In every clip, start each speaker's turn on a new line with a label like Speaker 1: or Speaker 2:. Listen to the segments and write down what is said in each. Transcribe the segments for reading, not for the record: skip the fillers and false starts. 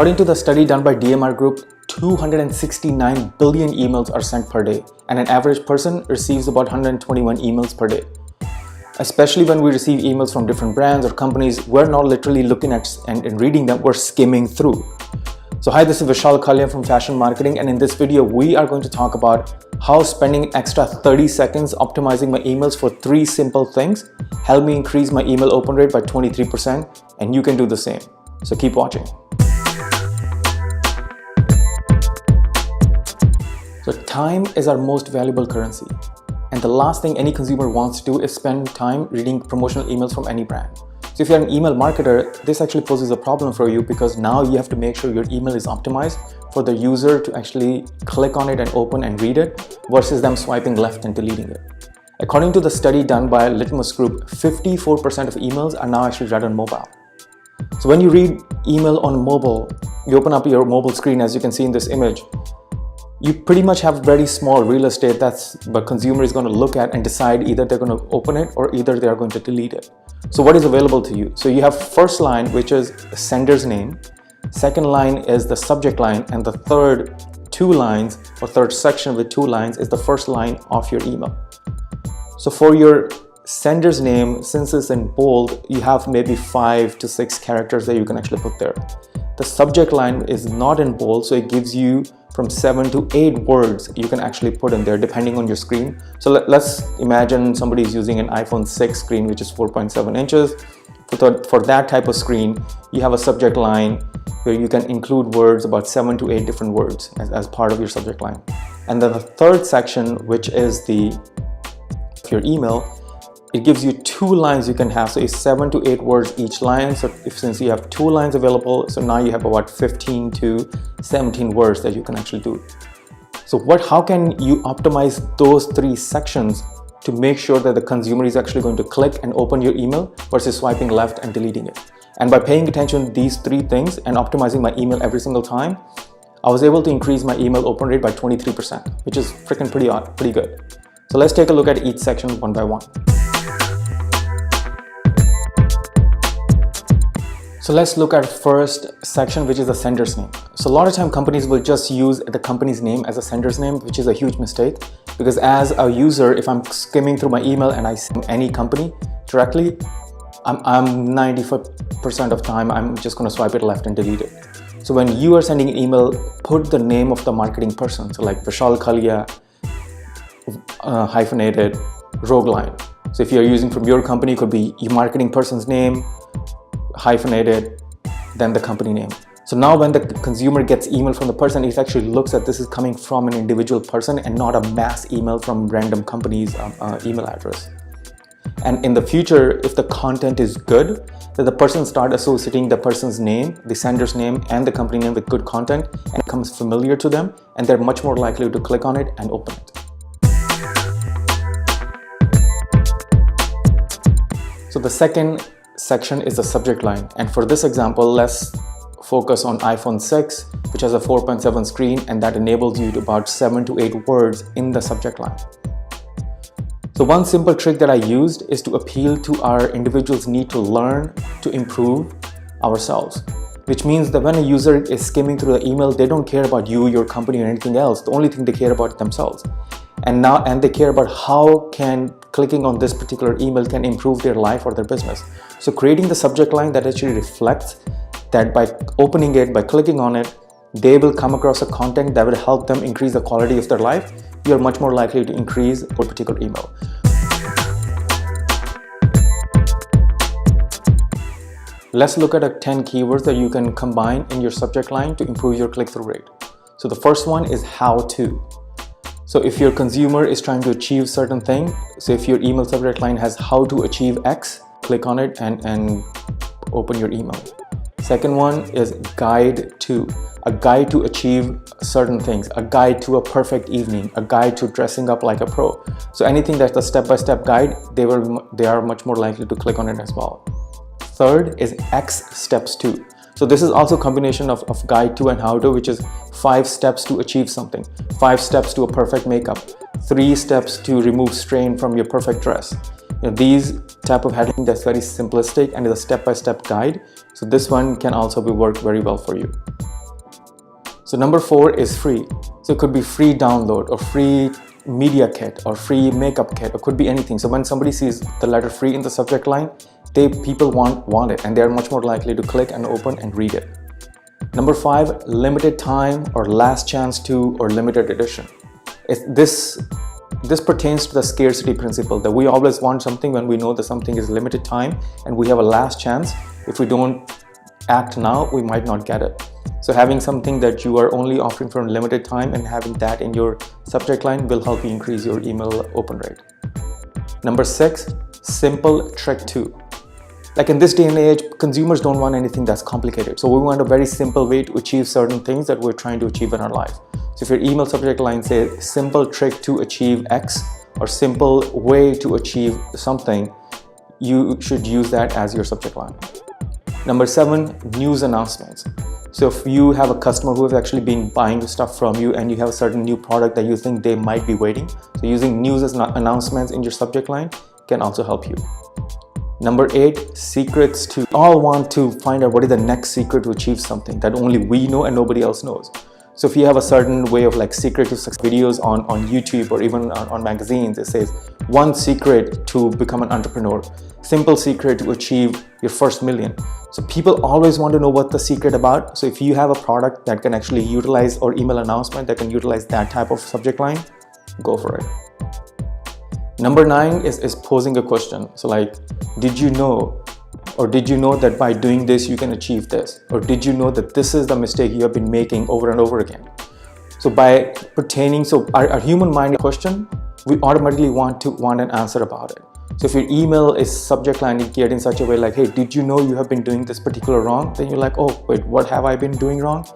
Speaker 1: According to the study done by DMR Group, 269 billion emails are sent per day, and an average person receives about 121 emails per day. Especially when we receive emails from different brands or companies, we're not literally looking at and reading them, we're skimming through. So hi, this is Vishal Kalia from Fashion Marketing, and in this video we are going to talk about how spending extra 30 seconds optimizing my emails for 3 simple things help me increase my email open rate by 23%, and you can do the same. So keep watching. So time is our most valuable currency, and the last thing any consumer wants to do is spend time reading promotional emails from any brand. So if you're an email marketer, this actually poses a problem for you, because now you have to make sure your email is optimized for the user to actually click on it and open and read it versus them swiping left and deleting it. According to the study done by Litmus Group, 54% of emails are now actually read on mobile. So when you read email on mobile, you open up your mobile screen, as you can see in this image, you pretty much have very small real estate that's the consumer is going to look at and decide either they're going to open it or either they are going to delete it. So what is available to you? So you have first line, which is the sender's name. Second line is the subject line, and the third 2 lines or third section with 2 lines is the first line of your email. So for your sender's name, since it's in bold, you have maybe 5 to 6 characters that you can actually put there. The subject line is not in bold, so it gives you from 7 to 8 words you can actually put in there depending on your screen. So let's imagine somebody is using an iPhone 6 screen, which is 4.7 inches. For that type of screen, you have a subject line where you can include words, about 7 to 8 different words as part of your subject line. And then the third section, which is your email, it gives you 2 lines you can have, so it's 7 to 8 words each line. So since you have 2 lines available, so now you have about 15 to 17 words that you can actually do. So how can you optimize those 3 sections to make sure that the consumer is actually going to click and open your email versus swiping left and deleting it? And by paying attention to these 3 things and optimizing my email every single time, I was able to increase my email open rate by 23%, which is freaking pretty good. So let's take a look at each section one by one. So let's look at first section, which is the sender's name. So a lot of time companies will just use the company's name as a sender's name, which is a huge mistake, because as a user, if I'm skimming through my email and I see any company directly, I'm 95% of time I'm just going to swipe it left and delete it. So when you are sending an email, put the name of the marketing person. So like Vishal Kalia hyphenated Rogueline. So if you're using from your company, it could be your marketing person's name hyphenated, then the company name. So now when the consumer gets email from the person, it actually looks at this is coming from an individual person and not a mass email from random company's email address. And in the future, if the content is good, then the person start associating the person's name, the sender's name, and the company name with good content, and it becomes familiar to them, and they're much more likely to click on it and open it. So the second section is the subject line, and for this example, let's focus on iPhone 6, which has a 4.7 screen, and that enables you to about 7 to 8 words in the subject line. So one simple trick that I used is to appeal to our individuals' need to learn to improve ourselves, which means that when a user is skimming through the email, they don't care about you, your company, or anything else. The only thing they care about is themselves. And they care about how clicking on this particular email can improve their life or their business. So creating the subject line that actually reflects that by opening it, by clicking on it, they will come across a content that will help them increase the quality of their life. You're much more likely to increase a particular email. Let's look at 10 keywords that you can combine in your subject line to improve your click-through rate. So the first one is how to. So if your consumer is trying to achieve certain thing, so if your email subject line has how to achieve X, click on it and open your email. Second one is guide to, a guide to achieve certain things, a guide to a perfect evening, a guide to dressing up like a pro. So anything that's a step-by-step guide, they are much more likely to click on it as well. Third is X steps to. So this is also a combination of guide to and how to, which is 5 steps to achieve something, 5 steps to a perfect makeup, 3 steps to remove strain from your perfect dress. These type of heading that's very simplistic and is a step-by-step guide. So this one can also work very well for you. So number 4 is free. So it could be free download or free media kit or free makeup kit, or could be anything. So when somebody sees the letter free in the subject line, people want it, and they are much more likely to click and open and read it. Number 5, limited time or last chance to or limited edition. This pertains to the scarcity principle, that we always want something when we know that something is limited time and we have a last chance. If we don't act now, we might not get it. So having something that you are only offering for a limited time and having that in your subject line will help you increase your email open rate. Number 6, simple trick 2. Like in this day and age, consumers don't want anything that's complicated. So we want a very simple way to achieve certain things that we're trying to achieve in our life. So if your email subject line says simple trick to achieve X or simple way to achieve something, you should use that as your subject line. Number 7, news announcements. So if you have a customer who has actually been buying stuff from you and you have a certain new product that you think they might be waiting, so using news as announcements in your subject line can also help you. Number 8, secrets to. All want to find out what is the next secret to achieve something that only we know and nobody else knows. So if you have a certain way of like secret to success videos on YouTube or even on magazines, it says 1 secret to become an entrepreneur, simple secret to achieve your first million. So people always want to know what the secret about. So if you have a product that can actually utilize, or email announcement that can utilize that type of subject line, go for it. Number 9 is posing a question. So like, did you know, or did you know that by doing this you can achieve this? Or did you know that this is the mistake you have been making over and over again? So by pertaining, so our human mind question, we automatically want an answer about it. So if your email is subject line geared in such a way like, hey, did you know you have been doing this particular wrong? Then you're like, oh wait, what have I been doing wrong?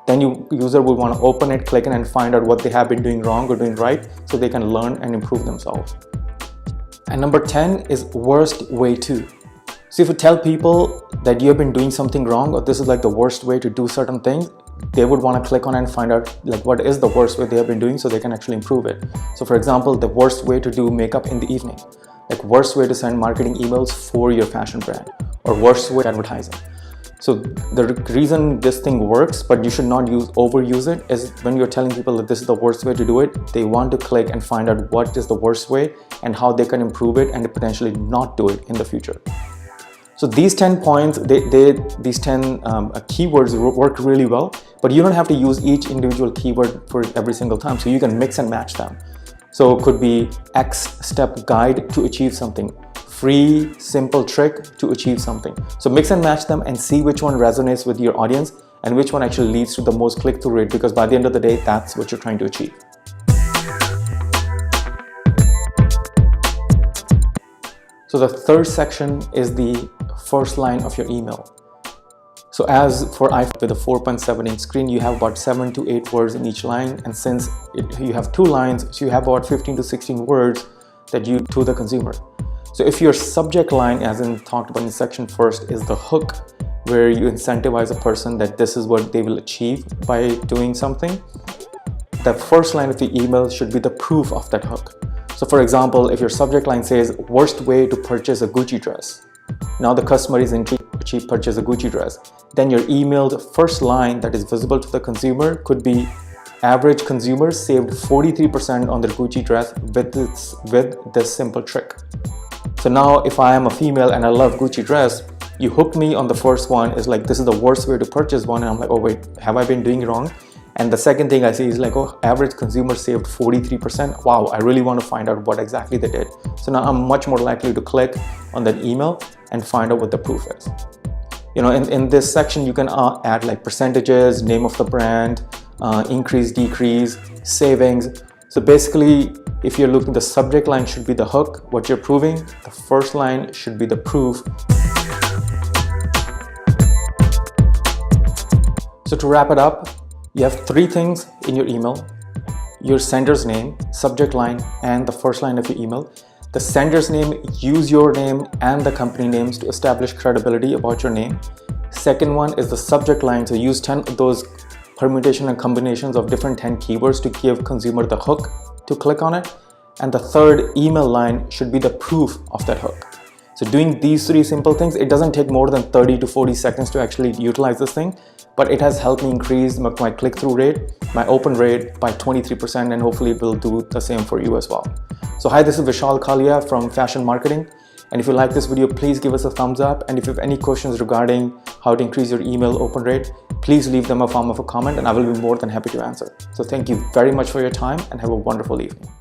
Speaker 1: Then user will want to open it, click it, and find out what they have been doing wrong or doing right, so they can learn and improve themselves. And number 10 is worst way to. So if you tell people that you have been doing something wrong, or this is like the worst way to do certain things, they would want to click on it and find out like what is the worst way they have been doing, so they can actually improve it. So for example, the worst way to do makeup in the evening, like worst way to send marketing emails for your fashion brand, or worst way advertising. So the reason this thing works, but you should not overuse it, is when you're telling people that this is the worst way to do it, they want to click and find out what is the worst way and how they can improve it and potentially not do it in the future. So these 10 points, these 10 keywords work really well, but you don't have to use each individual keyword for every single time. So you can mix and match them. So it could be X step guide to achieve something, free simple trick to achieve something. So mix and match them and see which one resonates with your audience and which one actually leads to the most click-through rate, because by the end of the day, that's what you're trying to achieve. So the third section is the first line of your email. So as for iPhone with a 4.7-inch screen, you have about 7 to 8 words in each line, and since you have 2 lines, so you have about 15 to 16 words that you to the consumer. So if your subject line, as in talked about in section first, is the hook, where you incentivize a person that this is what they will achieve by doing something, the first line of the email should be the proof of that hook. So for example, if your subject line says worst way to purchase a Gucci dress, now the customer is intrigued to purchase a Gucci dress, then your emailed first line that is visible to the consumer could be average consumer saved 43% on their Gucci dress with this simple trick. So now if I am a female and I love Gucci dress, you hook me on the first one is like, this is the worst way to purchase one, and I'm like, oh wait, have I been doing wrong? And the second thing I see is like, oh, average consumer saved 43%. Wow, I really want to find out what exactly they did. So now I'm much more likely to click on that email and find out what the proof is. You know, in this section, you can add like percentages, name of the brand, increase, decrease, savings. So basically, if you're looking, the subject line should be the hook, what you're proving. The first line should be the proof. So to wrap it up, you have 3 things in your email: your sender's name, subject line, and the first line of your email. The sender's name, use your name and the company names to establish credibility about your name. Second one is the subject line. So use 10 of those permutation and combinations of different 10 keywords to give consumer the hook to click on it. And the third email line should be the proof of that hook. So doing these 3 simple things, it doesn't take more than 30 to 40 seconds to actually utilize this thing. but it has helped me increase my click-through rate, my open rate by 23%, and hopefully it will do the same for you as well. So hi, this is Vishal Kalia from Fashion Marketing. And if you like this video, please give us a thumbs up. And if you have any questions regarding how to increase your email open rate, please leave them in the form of a comment and I will be more than happy to answer. So thank you very much for your time and have a wonderful evening.